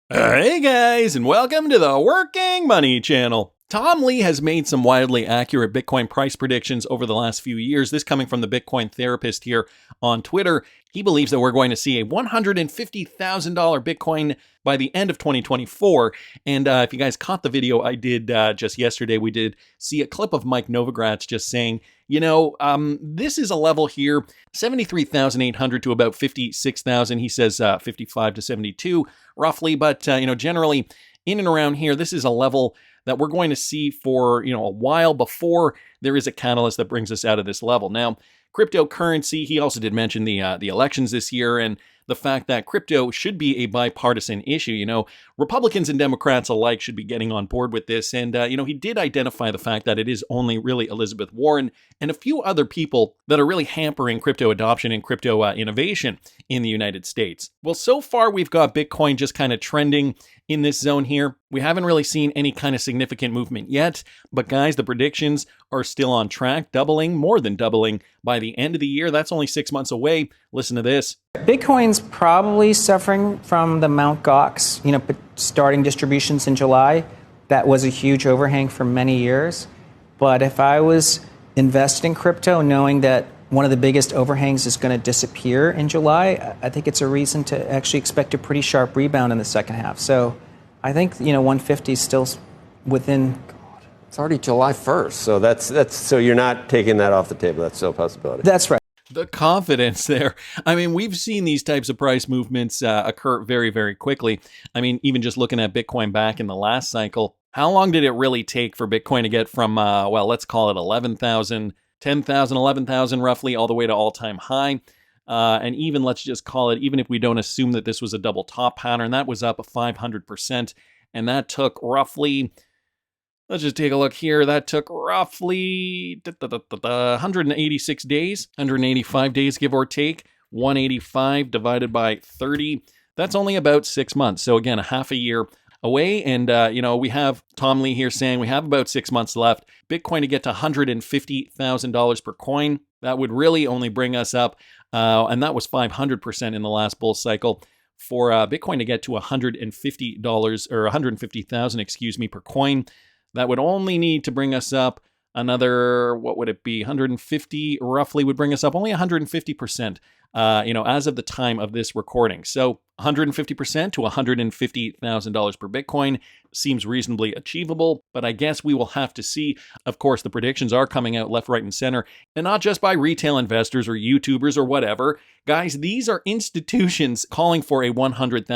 Hey guys, and welcome to the Working Money Channel. Tom Lee has made some wildly accurate Bitcoin price predictions over the last few years. This coming from the Bitcoin Therapist here on Twitter. He believes that we're going to see a $150,000 Bitcoin by the end of 2024. And if you guys caught the video I did just yesterday, we did see a clip of Mike Novogratz just saying, this is a level here, 73,800 to about 56,000. He says 55 to 72 roughly, but generally in and around here, this is a level that we're going to see for a while before there is a catalyst that brings us out of this level. Now, cryptocurrency, he also did mention the elections this year and the fact that crypto should be a bipartisan issue. Republicans and Democrats alike should be getting on board with this. And, he did identify the fact that it is only really Elizabeth Warren and a few other people that are really hampering crypto adoption and crypto innovation in the United States. Well, so far we've got Bitcoin just kind of trending in this zone here. We haven't really seen any kind of significant movement yet, but guys, the predictions are still on track, more than doubling by the end of the year. That's only 6 months away. Listen to this. Bitcoin's probably suffering from the Mt. Gox, starting distributions in July. That was a huge overhang for many years. But if I was investing in crypto knowing that one of the biggest overhangs is going to disappear in July, I think it's a reason to actually expect a pretty sharp rebound in the second half. So I think, 150 is still within. It's already July 1st. So that's so you're not taking that off the table. That's still a possibility. That's right. The confidence there. I mean, we've seen these types of price movements occur very, very quickly. I mean, even just looking at Bitcoin back in the last cycle, how long did it really take for Bitcoin to get from, let's call it 11,000, 10,000, 11,000 roughly, all the way to all-time high? And even, let's just call it, even if we don't assume that this was a double top pattern, that was up 500%. And that took roughly, let's just take a look here. That took roughly 186 days, 185 days, give or take. 185 divided by 30. That's only about 6 months. So again, a half a year away. And, we have Tom Lee here saying we have about 6 months left. Bitcoin to get to $150,000 per coin. That would really only bring us up, and that was 500% in the last bull cycle. For Bitcoin to get to $150 or 150,000, per coin, that would only need to bring us up another, what would it be? 150 roughly would bring us up only 150%, as of the time of this recording. So 150% to $150,000 per Bitcoin seems reasonably achievable, but I guess we will have to see. Of course, the predictions are coming out left, right, and center, and not just by retail investors or YouTubers or whatever. Guys, these are institutions calling for a $100,000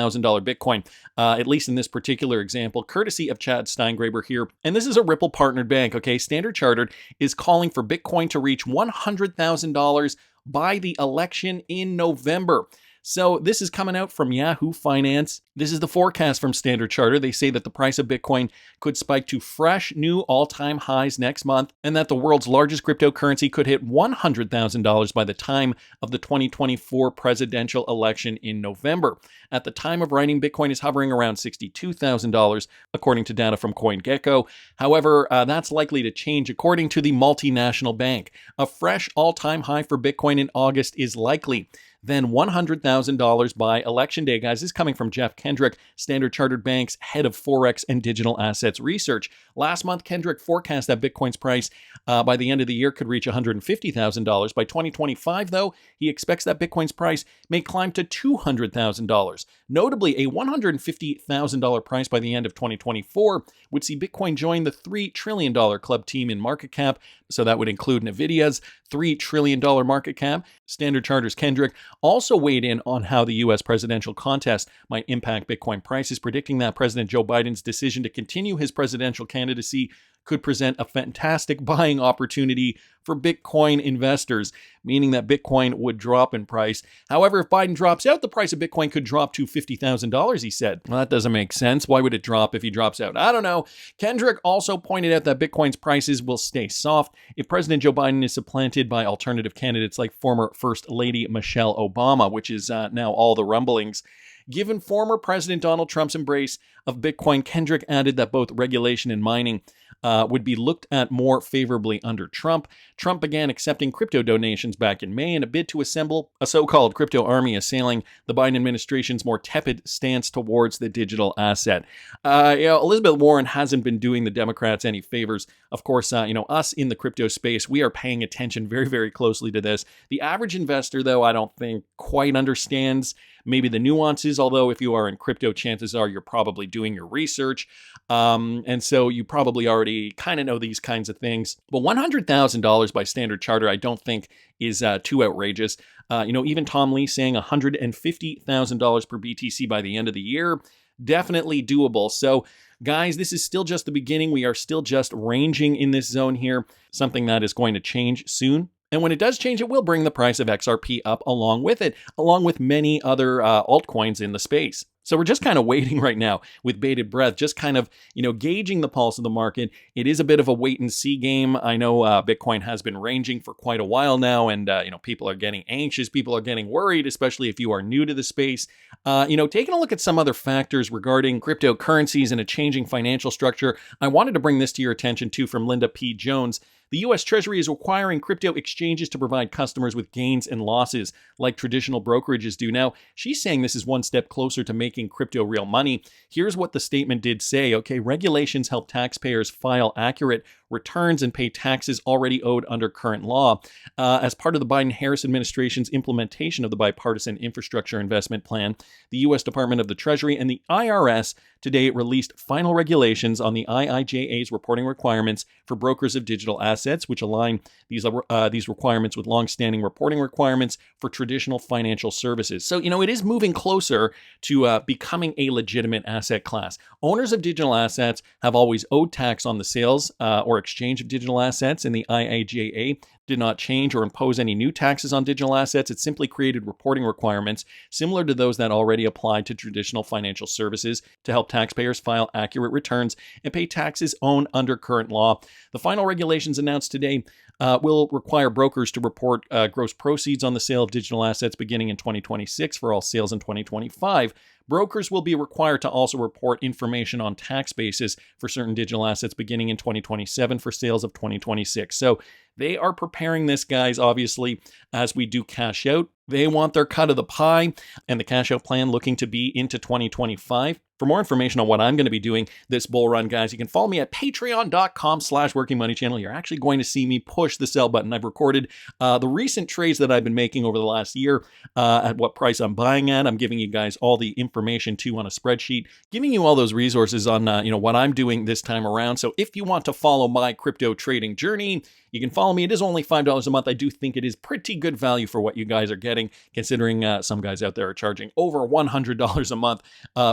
Bitcoin, at least in this particular example, courtesy of Chad Steingraber here. And this is a Ripple partnered bank, okay? Standard Chartered is calling for Bitcoin to reach $100,000 by the election in November. So this is coming out from Yahoo Finance. This is the forecast from Standard Chartered. They say that the price of Bitcoin could spike to fresh new all-time highs next month, and that the world's largest cryptocurrency could hit $100,000 by the time of the 2024 presidential election in November. At the time of writing, Bitcoin is hovering around $62,000, according to data from CoinGecko. However, that's likely to change according to the multinational bank. A fresh all-time high for Bitcoin in August is likely. Then $100,000 by election day. Guys, this is coming from Jeff Kendrick, Standard Chartered Bank's head of Forex and Digital Assets Research. Last month, Kendrick forecast that Bitcoin's price by the end of the year could reach $150,000. By 2025, though, he expects that Bitcoin's price may climb to $200,000. Notably, a $150,000 price by the end of 2024 would see Bitcoin join the $3 trillion club team in market cap. So that would include NVIDIA's $3 trillion market cap. Standard Chartered's Kendrick also weighed in on how the U.S. presidential contest might impact Bitcoin prices, predicting that President Joe Biden's decision to continue his presidential candidacy could present a fantastic buying opportunity for Bitcoin investors, meaning that Bitcoin would drop in price. However, if Biden drops out, the price of Bitcoin could drop to $50,000, he said. Well, that doesn't make sense. Why would it drop if he drops out? I don't know. Kendrick also pointed out that Bitcoin's prices will stay soft if President Joe Biden is supplanted by alternative candidates like former First Lady Michelle Obama, which is now all the rumblings. Given former President Donald Trump's embrace of Bitcoin, Kendrick added that both regulation and mining would be looked at more favorably under Trump. Trump began accepting crypto donations back in May in a bid to assemble a so-called crypto army, assailing the Biden administration's more tepid stance towards the digital asset. Elizabeth Warren hasn't been doing the Democrats any favors. Of course, us in the crypto space, we are paying attention very, very closely to this. The average investor, though, I don't think quite understands maybe the nuances, although if you are in crypto, chances are you're probably doing your research. And so you probably already kind of know these kinds of things. But $100,000 by Standard Chartered, I don't think is too outrageous. Even Tom Lee saying $150,000 per BTC by the end of the year, definitely doable. So guys, this is still just the beginning. We are still just ranging in this zone here, something that is going to change soon. And when it does change, it will bring the price of XRP up along with it, along with many other altcoins in the space. So we're just kind of waiting right now with bated breath, just kind of, gauging the pulse of the market. It is a bit of a wait and see game. I know Bitcoin has been ranging for quite a while now, and, people are getting anxious. People are getting worried, especially if you are new to the space. Taking a look at some other factors regarding cryptocurrencies and a changing financial structure, I wanted to bring this to your attention too from Linda P. Jones. The U.S. Treasury is requiring crypto exchanges to provide customers with gains and losses like traditional brokerages do. Now, she's saying this is one step closer to making crypto real money. Here's what the statement did say. Okay, regulations help taxpayers file accurate returns and pay taxes already owed under current law. As part of the Biden-Harris administration's implementation of the Bipartisan Infrastructure Investment Plan, the U.S. Department of the Treasury and the IRS today released final regulations on the IIJA's reporting requirements for brokers of digital assets, which align these requirements with long-standing reporting requirements for traditional financial services. So, it is moving closer to becoming a legitimate asset class. Owners of digital assets have always owed tax on the sales or exchange of digital assets, and the IIJA did not change or impose any new taxes on digital assets. It simply created reporting requirements similar to those that already apply to traditional financial services to help taxpayers file accurate returns and pay taxes owed under current law. The final regulations announced today will require brokers to report gross proceeds on the sale of digital assets beginning in 2026 for all sales in 2025. Brokers will be required to also report information on tax basis for certain digital assets beginning in 2027 for sales of 2026. So they are preparing this, guys, obviously, as we do cash out. They want their cut of the pie, and the cash out plan looking to be into 2025. For more information on what I'm going to be doing this bull run, guys, you can follow me at patreon.com/workingmoneychannel. You're actually going to see me push the sell button. I've recorded the recent trades that I've been making over the last year, at what price I'm buying at. I'm giving you guys all the information too on a spreadsheet, giving you all those resources on what I'm doing this time around. So if you want to follow my crypto trading journey, you can follow me. It is only $5 a month. I do think it is pretty good value for what you guys are getting, considering some guys out there are charging over $100 a month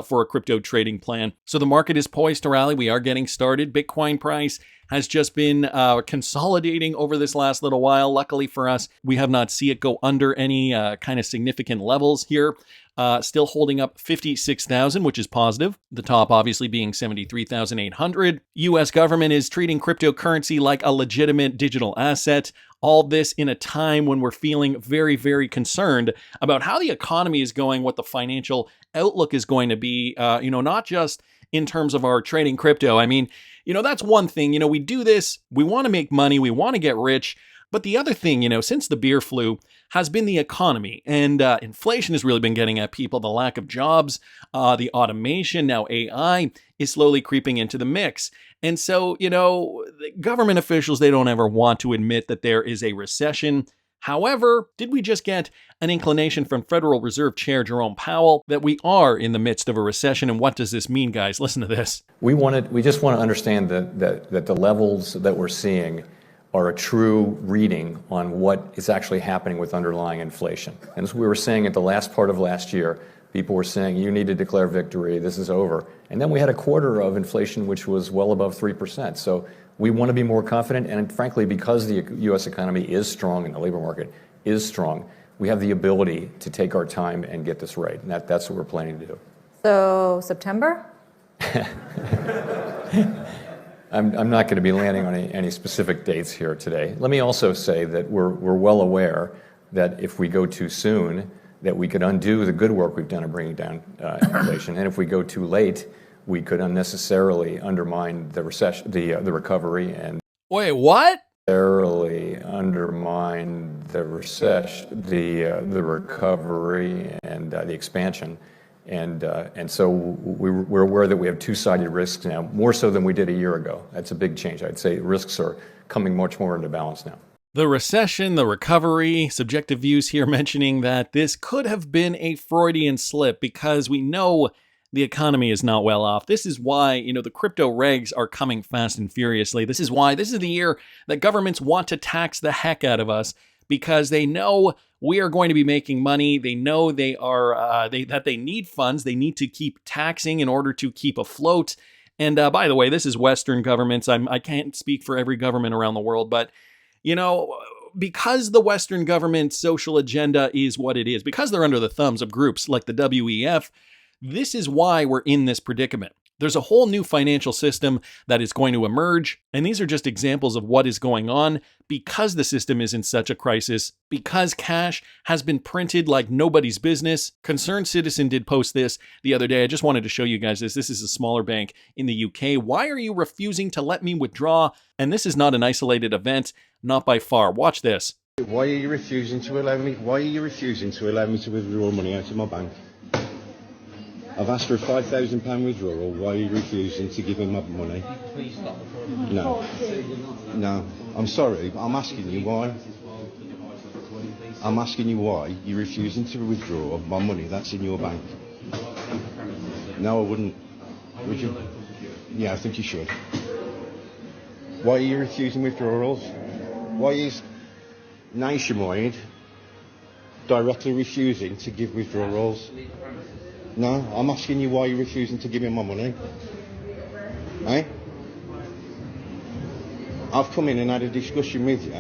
for a crypto trading plan. So the market is poised to rally. We are getting started. Bitcoin price has just been consolidating over this last little while. Luckily for us, we have not seen it go under any kind of significant levels here. Still holding up 56,000, which is positive. The top obviously being 73,800. U.S. government is treating cryptocurrency like a legitimate digital asset. All this in a time when we're feeling very, very concerned about how the economy is going, what the financial outlook is going to be, not just in terms of our trading crypto. I mean, that's one thing. We do this, we want to make money, we want to get rich. But the other thing, since the beer flu, has been the economy. And inflation has really been getting at people. The lack of jobs, the automation, now AI is slowly creeping into the mix. And so, the government officials, they don't ever want to admit that there is a recession. However, did we just get an inclination from Federal Reserve Chair Jerome Powell that we are in the midst of a recession? And what does this mean, guys? Listen to this. We just want to understand that the levels that we're seeing are a true reading on what is actually happening with underlying inflation. And as we were saying at the last part of last year, people were saying, you need to declare victory, this is over. And then we had a quarter of inflation which was well above 3%. So we want to be more confident, and frankly, because the U.S. economy is strong and the labor market is strong, we have the ability to take our time and get this right. And that's what we're planning to do. So September? I'm not going to be landing on any specific dates here today. Let me also say that we're well aware that if we go too soon, that we could undo the good work we've done of bringing down inflation. And if we go too late, we could unnecessarily undermine the recession, the recovery, and Wait, what? undermine the recession, the recovery, and the expansion. And so we're aware that we have two-sided risks now, more so than we did a year ago. That's a big change. I'd say risks are coming much more into balance now. The recession, the recovery, subjective views here mentioning that this could have been a Freudian slip because we know the economy is not well off. This is why, the crypto regs are coming fast and furiously. This is why this is the year that governments want to tax the heck out of us because they know we are going to be making money. They know they are that they need funds. They need to keep taxing in order to keep afloat. And by the way, this is Western governments. I can't speak for every government around the world, but because the Western government's social agenda is what it is, because they're under the thumbs of groups like the WEF, this is why we're in this predicament. There's a whole new financial system that is going to emerge, and these are just examples of what is going on because the system is in such a crisis, because cash has been printed like nobody's business. Concerned Citizen did post this the other day. I just wanted to show you guys this. This is a smaller bank in the UK. Why are you refusing to let me withdraw? And this is not an isolated event, not by far. Watch this. Why are you refusing to allow me? Why are you refusing to allow me to withdraw money out of my bank? I've asked for a £5,000 withdrawal. Why are you refusing to give me my money? Please stop. No. No. I'm sorry. I'm asking you why. I'm asking you why you're refusing to withdraw my money that's in your bank. No, I wouldn't. Would you? Yeah, I think you should. Why are you refusing withdrawals? Why is Nationwide directly refusing to give withdrawals? No, I'm asking you why you're refusing to give me my money. Eh? I've come in and had a discussion with you.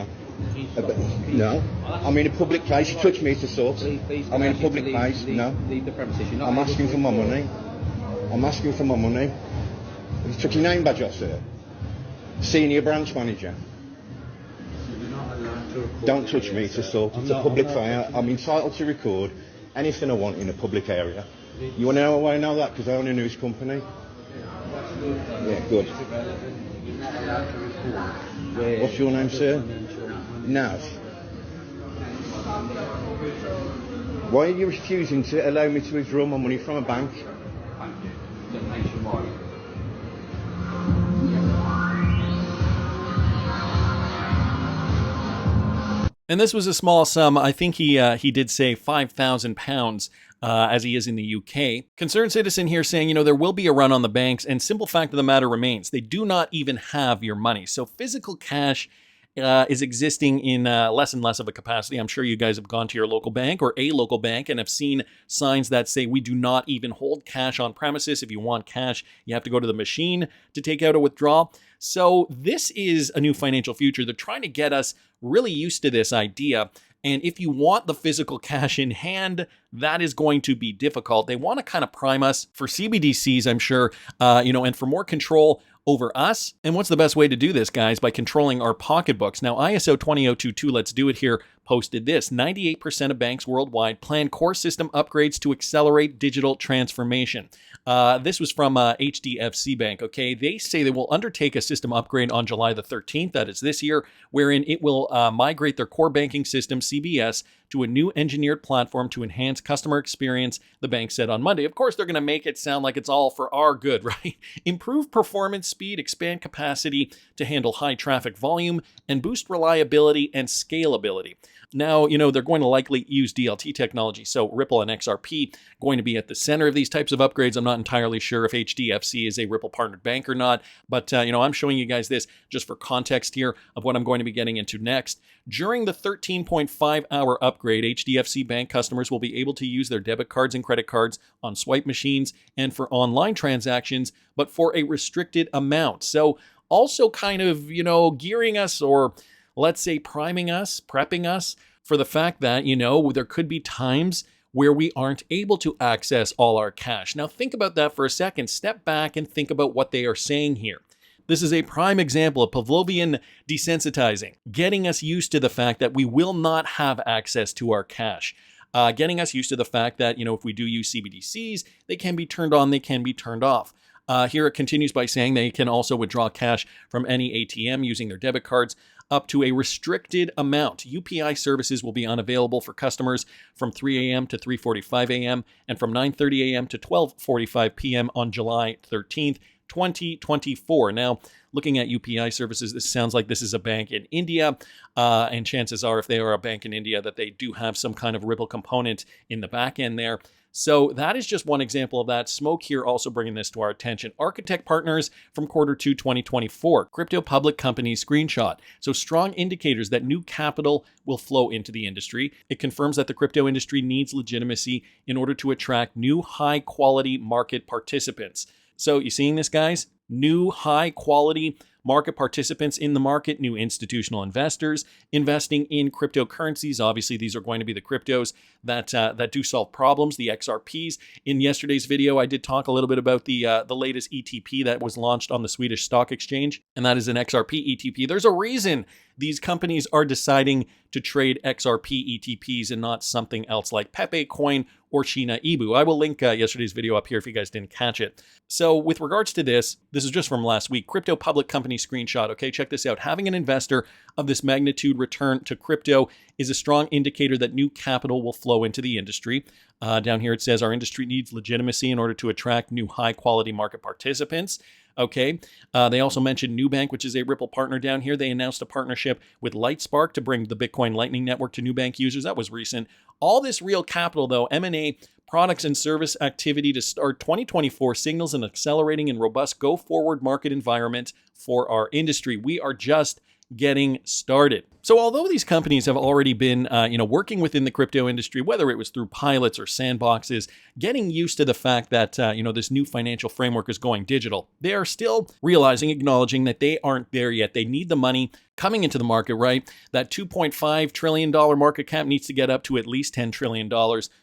No, I'm in a public place. You touch me to sort. I'm in a public place. No, I'm asking for my money. I'm asking for my money. You took your name badge off, sir. Senior branch manager. Don't touch me to sort. It's a public fire. I'm entitled to record anything I want in a public area. You want to know why I know that? Because I own a news company. Yeah, good. What's your name, sir? Nav. Why are you refusing to allow me to withdraw my money from a bank? And this was a small sum. I think he did say £5,000 as he is in the UK. Concerned Citizen here saying, there will be a run on the banks, and simple fact of the matter remains, they do not even have your money. So physical cash is existing in less and less of a capacity. I'm sure you guys have gone to your local bank or a local bank and have seen signs that say we do not even hold cash on premises. If you want cash, you have to go to the machine to take out a withdrawal. So this is a new financial future. They're trying to get us really used to this idea. And if you want the physical cash in hand, that is going to be difficult. They want to kind of prime us for CBDCs, I'm sure, and for more control over us. And what's the best way to do this, guys? By controlling our pocketbooks. Now, ISO 20022, let's do it here, posted this. 98% of banks worldwide plan core system upgrades to accelerate digital transformation. This was from HDFC Bank, okay? They say they will undertake a system upgrade on July the 13th, that is this year, wherein it will migrate their core banking system, CBS, to a new engineered platform to enhance customer experience, the bank said on Monday. Of course, they're going to make it sound like it's all for our good, right? Improve performance, speed, expand capacity to handle high traffic volume, and boost reliability and scalability. Now, they're going to likely use DLT technology, so Ripple and XRP going to be at the center of these types of upgrades. I'm not entirely sure if HDFC is a Ripple partnered bank or not, but I'm showing you guys this just for context here of what I'm going to be getting into next. During the 13.5-hour upgrade, HDFC Bank customers will be able to use their debit cards and credit cards on swipe machines and for online transactions, but for a restricted amount. So also kind of, gearing us, or let's say priming us, prepping us for the fact that, there could be times where we aren't able to access all our cash. Now think about that for a second. Step back and think about what they are saying here. This is a prime example of Pavlovian desensitizing, getting us used to the fact that we will not have access to our cash. getting us used to the fact that, if we do use CBDCs, they can be turned on, they can be turned off. Here it continues by saying they can also withdraw cash from any ATM using their debit cards up to a restricted amount. UPI services will be unavailable for customers from 3 a.m. to 3:45 a.m. and from 9:30 a.m. to 12:45 p.m. on July 13th, 2024. Now, looking at UPI services, this sounds like this is a bank in India, and chances are if they are a bank in India that they do have some kind of Ripple component in the back end there. So that is just one example of that. Smoke here also bringing this to our attention. Architect Partners from Q2 2024. Crypto public company screenshot. So strong indicators that new capital will flow into the industry. It confirms that the crypto industry needs legitimacy in order to attract new high quality market participants. So you seeing this, guys? New high quality market participants in the market, new institutional investors investing in cryptocurrencies. Obviously, these are going to be the cryptos that do solve problems, the XRPs. In yesterday's video, I did talk a little bit about the latest ETP that was launched on the Swedish stock exchange, and that is an XRP ETP. There's a reason these companies are deciding to trade XRP ETPs and not something else like Pepe Coin or Shiba Inu. I will link yesterday's video up here if you guys didn't catch it. So with regards to this is just from last week, crypto public company screenshot. Okay, check this out. Having an investor of this magnitude return to crypto is a strong indicator that new capital will flow into the industry. Down here it says our industry needs legitimacy in order to attract new high quality market participants. Okay. They also mentioned Nubank, which is a Ripple partner down here. They announced a partnership with Lightspark to bring the Bitcoin Lightning Network to Nubank users. That was recent. All this real capital, though, M&A, products and service activity to start 2024 signals an accelerating and robust go-forward market environment for our industry. We are just getting started. So although these companies have already been, working within the crypto industry, whether it was through pilots or sandboxes, getting used to the fact that, this new financial framework is going digital, they are still acknowledging that they aren't there yet. They need the money coming into the market, right? That $2.5 trillion market cap needs to get up to at least $10 trillion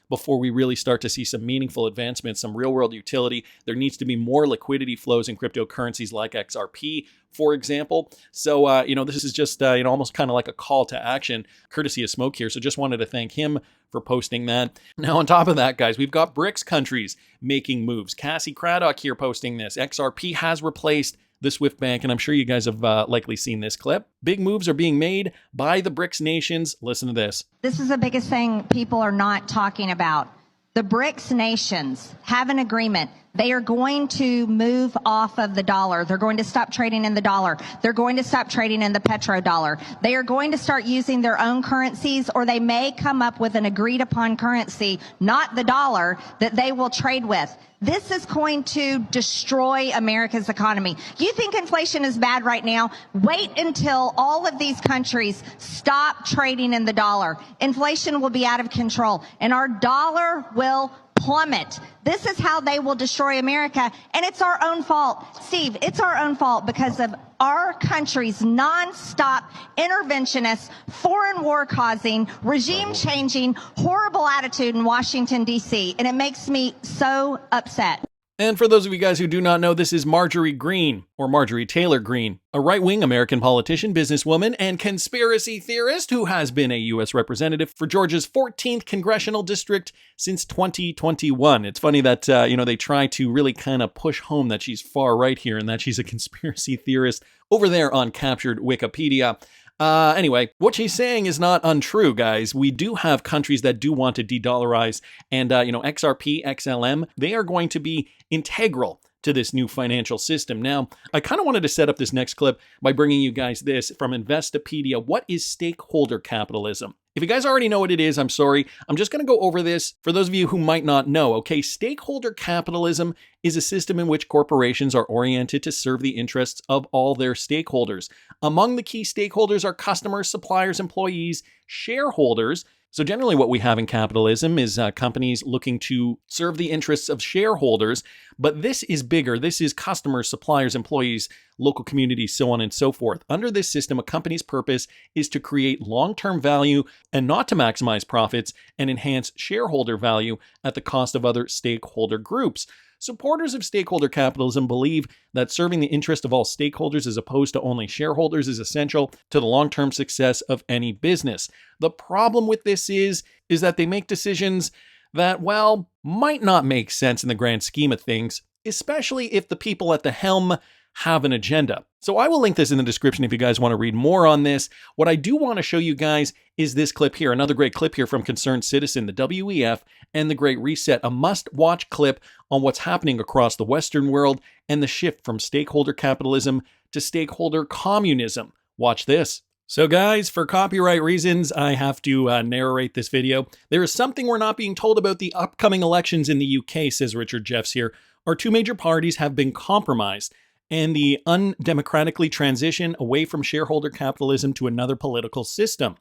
before we really start to see some meaningful advancements, some real world utility. There needs to be more liquidity flows in cryptocurrencies like XRP, for example. So, this is just, almost kind of like a call to action, courtesy of Smoke here. So just wanted to thank him for posting that. Now, on top of that, guys, we've got BRICS countries making moves. Cassie Craddock here posting this. XRP has replaced the SWIFT bank, and I'm sure you guys have likely seen this clip. Big moves are being made by the BRICS nations. Listen to this. This is the biggest thing people are not talking about. The BRICS nations have an agreement. They are going to move off of the dollar. They're going to stop trading in the dollar. They're going to stop trading in the petrodollar. They are going to start using their own currencies, or they may come up with an agreed upon currency, not the dollar, that they will trade with. This is going to destroy America's economy. You think inflation is bad right now? Wait until all of these countries stop trading in the dollar. Inflation will be out of control, and our dollar will plummet. This is how they will destroy America, and it's our own fault. Steve, it's our own fault because of our country's nonstop interventionist, foreign war causing, regime changing, horrible attitude in Washington, D.C., and it makes me so upset. And for those of you guys who do not know, this is Marjorie Greene, or Marjorie Taylor Greene, a right-wing American politician, businesswoman, and conspiracy theorist who has been a U.S. representative for Georgia's 14th congressional district since 2021. It's funny that, they try to really kind of push home that she's far right here and that she's a conspiracy theorist over there on Captured Wikipedia. Anyway, what she's saying is not untrue, guys. We do have countries that do want to de-dollarize, and, XRP, XLM, they are going to be integral to this new financial system. Now, I kind of wanted to set up this next clip by bringing you guys this from Investopedia. What is stakeholder capitalism? If you guys already know what it is, I'm sorry. I'm just going to go over this for those of you who might not know. Okay, stakeholder capitalism is a system in which corporations are oriented to serve the interests of all their stakeholders. Among the key stakeholders are customers, suppliers, employees, shareholders. So generally what we have in capitalism is companies looking to serve the interests of shareholders, but this is bigger. This is customers, suppliers, employees, local communities, so on and so forth. Under this system, a company's purpose is to create long-term value and not to maximize profits and enhance shareholder value at the cost of other stakeholder groups. Supporters of stakeholder capitalism believe that serving the interest of all stakeholders as opposed to only shareholders is essential to the long-term success of any business. The problem with this is that they make decisions that, well, might not make sense in the grand scheme of things, especially if the people at the helm have an agenda. So I will link this in the description if you guys want to read more on this. What I do want to show you guys is this clip here, another great clip here from Concerned Citizen, the WEF, and the Great Reset, a must-watch clip on what's happening across the Western world and the shift from stakeholder capitalism to stakeholder communism. Watch this. So guys, for copyright reasons, I have to narrate this video. There is something we're not being told about the upcoming elections in the UK, says Richard Jeffs here. Our two major parties have been compromised, and the undemocratically transition away from shareholder capitalism to another political system.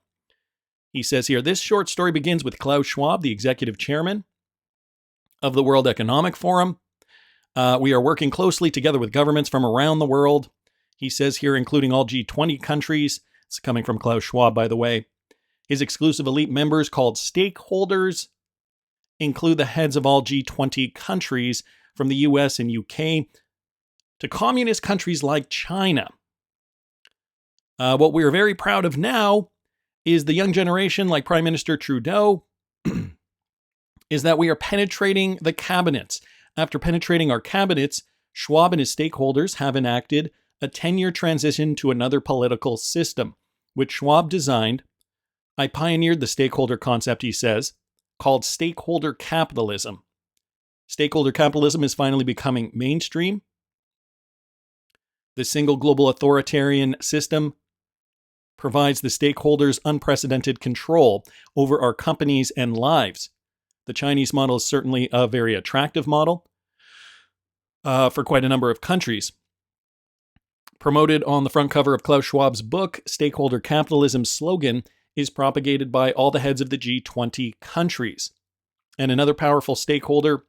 He says here, this short story begins with Klaus Schwab, the executive chairman of the World Economic Forum. We are working closely together with governments from around the world. He says here, including all G20 countries. It's coming from Klaus Schwab, by the way. His exclusive elite members, called stakeholders, include the heads of all G20 countries from the US and UK to communist countries like China. What we are very proud of now is the young generation, like Prime Minister Trudeau, is that we are penetrating the cabinets. After penetrating our cabinets, Schwab and his stakeholders have enacted a 10-year transition to another political system, which Schwab designed. I pioneered the stakeholder concept, he says, called stakeholder capitalism. Stakeholder capitalism is finally becoming mainstream. The single global authoritarian system provides the stakeholders unprecedented control over our companies and lives. The Chinese model is certainly a very attractive model for quite a number of countries. Promoted on the front cover of Klaus Schwab's book, Stakeholder Capitalism's slogan is propagated by all the heads of the G20 countries. And another powerful stakeholder,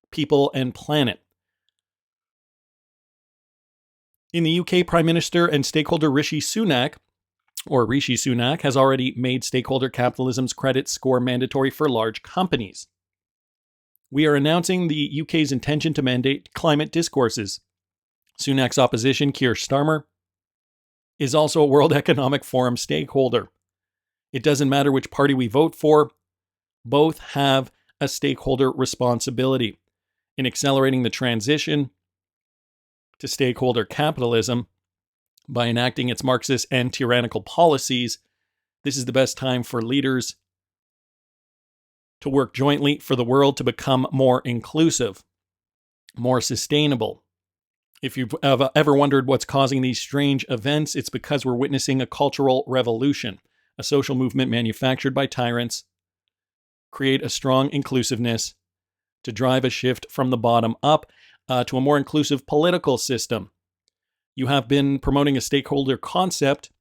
people and planet. In the UK, Prime Minister and stakeholder Rishi Sunak has already made stakeholder capitalism's credit score mandatory for large companies. We are announcing the UK's intention to mandate climate discourses. Sunak's opposition, Keir Starmer, is also a World Economic Forum stakeholder. It doesn't matter which party we vote for, both have a stakeholder responsibility in accelerating the transition to stakeholder capitalism by enacting its Marxist and tyrannical policies. This is the best time for leaders to work jointly for the world to become more inclusive, more sustainable. If you've ever wondered what's causing these strange events, it's because we're witnessing a cultural revolution, a social movement manufactured by tyrants, create a strong inclusiveness to drive a shift from the bottom up to a more inclusive political system. You have been promoting a stakeholder concept.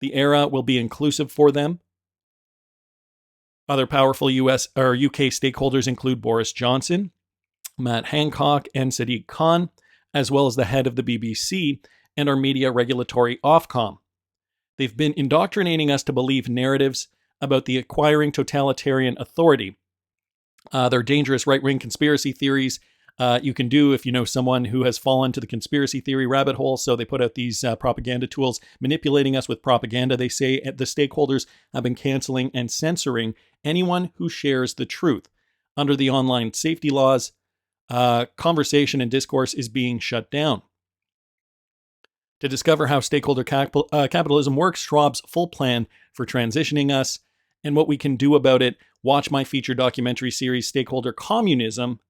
The era will be inclusive for them. Other powerful US or UK stakeholders include Boris Johnson, Matt Hancock, and Sadiq Khan, as well as the head of the BBC and our media regulatory Ofcom. They've been indoctrinating us to believe narratives about the acquiring totalitarian authority. They're dangerous right-wing conspiracy theories you can do if you know someone who has fallen to the conspiracy theory rabbit hole. So they put out these propaganda tools, manipulating us with propaganda. They say the stakeholders have been canceling and censoring anyone who shares the truth. Under the online safety laws, conversation and discourse is being shut down. To discover how stakeholder capitalism works, Schwab's full plan for transitioning us, and what we can do about it, watch my feature documentary series, Stakeholder Communism,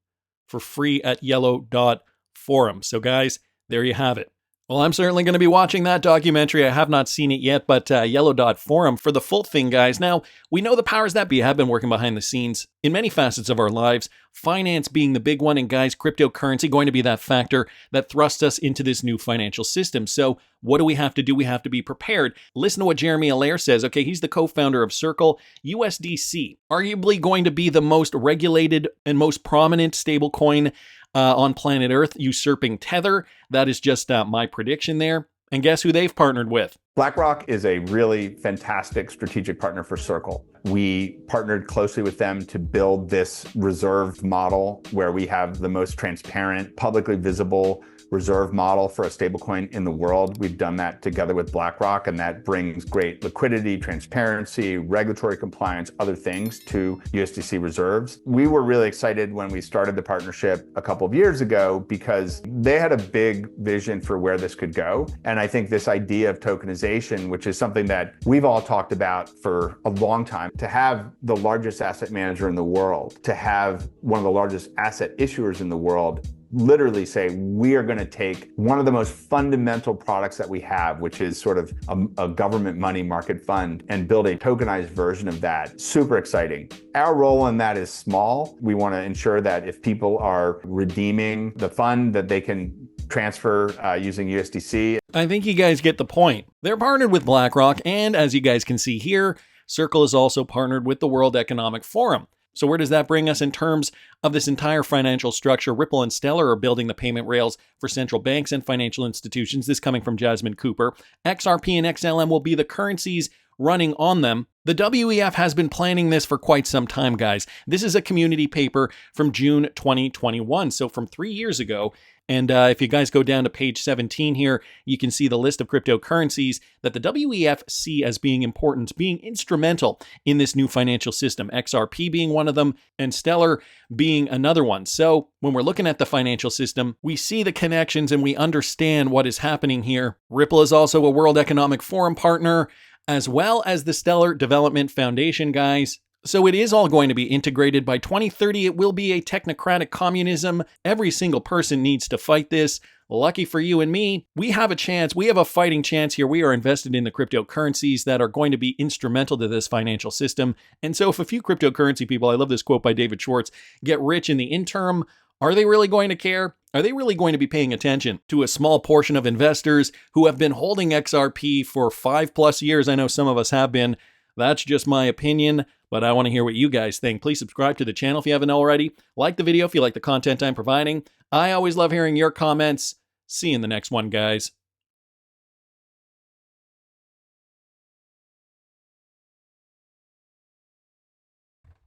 for free at yellow.forum. So guys, there you have it. Well, I'm certainly going to be watching that documentary. I have not seen it yet, but yellow.forum for the full thing, guys. Now, we know the powers that be have been working behind the scenes in many facets of our lives, finance being the big one, and guys, cryptocurrency going to be that factor that thrusts us into this new financial system. So what do we have to do? We have to be prepared. Listen to what Jeremy Allaire says. Okay, he's the co-founder of Circle. USDC, arguably going to be the most regulated and most prominent stablecoin on planet Earth, usurping Tether. That is just my prediction there. And guess who they've partnered with? BlackRock is a really fantastic strategic partner for Circle. We partnered closely with them to build this reserve model where we have the most transparent, publicly visible reserve model for a stablecoin in the world. We've done that together with BlackRock, and that brings great liquidity, transparency, regulatory compliance, other things to USDC reserves. We were really excited when we started the partnership a couple of years ago because they had a big vision for where this could go. And I think this idea of tokenization, which is something that we've all talked about for a long time, to have the largest asset manager in the world, to have one of the largest asset issuers in the world, literally say, we are going to take one of the most fundamental products that we have, which is sort of a government money market fund, and build a tokenized version of that. Super exciting. Our role in that is small. We want to ensure that if people are redeeming the fund, that they can transfer using USDC. I think you guys get the point. They're partnered with BlackRock, and as you guys can see here, Circle is also partnered with the World Economic Forum. So where does that bring us in terms of this entire financial structure? Ripple and Stellar are building the payment rails for central banks and financial institutions. This coming from Jasmine Cooper. XRP and XLM will be the currencies running on them. The WEF has been planning this for quite some time, guys. This is a community paper from June 2021, so from 3 years ago. And if you guys go down to page 17 here, you can see the list of cryptocurrencies that the WEF see as being important, being instrumental in this new financial system. XRP being one of them, and Stellar being another one. So when we're looking at the financial system, we see the connections and we understand what is happening here. Ripple is also a World Economic Forum partner, as well as the Stellar Development Foundation, guys. So it is all going to be integrated. By 2030, it will be a technocratic communism. Every single person needs to fight this. Lucky for you and me, we have a chance. We have a fighting chance here. We are invested in the cryptocurrencies that are going to be instrumental to this financial system. And so if a few cryptocurrency people, I love this quote by David Schwartz, get rich in the interim, are they really going to care? Are they really going to be paying attention to a small portion of investors who have been holding XRP for 5+ years? I know some of us have been. That's just my opinion, but I want to hear what you guys think. Please subscribe to the channel if you haven't already. Like the video if you like the content I'm providing. I always love hearing your comments. See you in the next one, guys.